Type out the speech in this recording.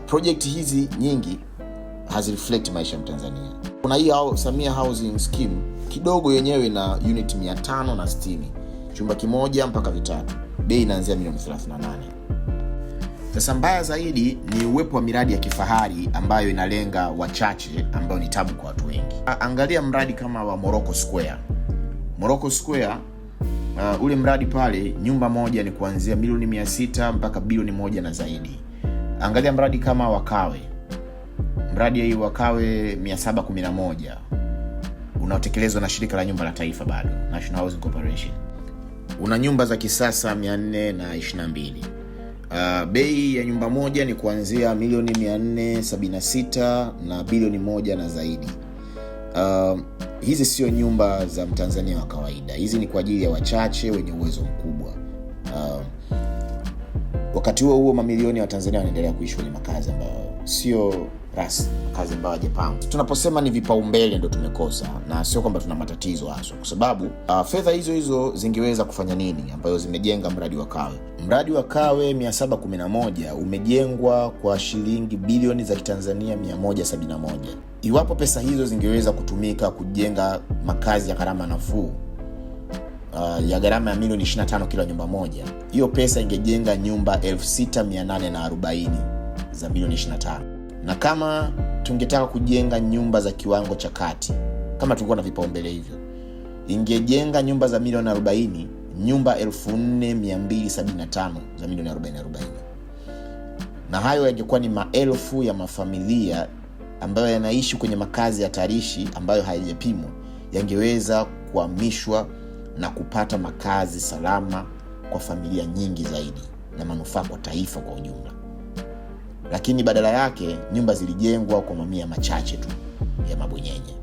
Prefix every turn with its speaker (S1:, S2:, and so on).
S1: project hizi nyingi hazireflect maisha ya Mtanzania. Kuna hii Samia Housing Scheme kidogo yenyewe na unit 560, chumba kimoja mpaka vitatu, bei inaanzia milioni 38. Sasa mbaya zaidi ni uwepo wa miradi ya kifahari ambayo inalenga wachache, ambayo ni tabu kwa watu wengi. Angalia mradi kama wa Morocco Square. Morocco Square, ule mradi pale nyumba moja ni kuanzia milioni 600 mpaka bilioni 1 na zaidi. Angalia mradi kama Wakawe. Mradi hii Wakawe 711 unaotekelezwa na shirika la nyumba la taifa bado, National Housing Corporation. Una nyumba za kisasa 422. Bei ya nyumba moja ni kuanzia milioni 476 na bilioni 1 na zaidi. Hizi sio nyumba za Mtanzania wa kawaida. Hizi ni kwa ajili ya wachache wenye uwezo mkubwa. Wakati huo mamilioni ya Watanzania wanaendelea kuishi kwenye makazi ambayo sio rasmi, makazi ambayo hajapangwa. Tunaposema ni vipaumbele ndio tumekosa, na sio kwamba tuna matatizo hasa, kwa sababu fedha hizo zingeweza kufanya nini ambayo zimejenga mradi wa Kawe. Mradi wa Kawe 711 umejengwa kwa shilingi bilioni za Kitanzania 171. Iwapo pesa hizo zingeweza kutumika kujenga makazi ya gharama nafuu, ya gharama ya milioni 25 kila nyumba moja, hiyo pesa ingejenga nyumba 6840 za milioni 25. Na kama tungetaka kujenga nyumba za kiwango cha kati, kama tulikuwa na vipaumbele hivyo, ingejenga nyumba za milioni 40, nyumba 4275 za milioni 40. Na hayo yangekuwa ni maelfu ya mafamilia ambayo yanaishi kwenye makazi hatarishi ambayo hayajapimwa, yangeweza kuhamishwa na kupata makazi salama kwa familia nyingi zaidi, na manufaa kwa taifa kwa ujumla. Lakini badala yake nyumba zilijengwa kwa mamia machache tu ya mabwenyenye.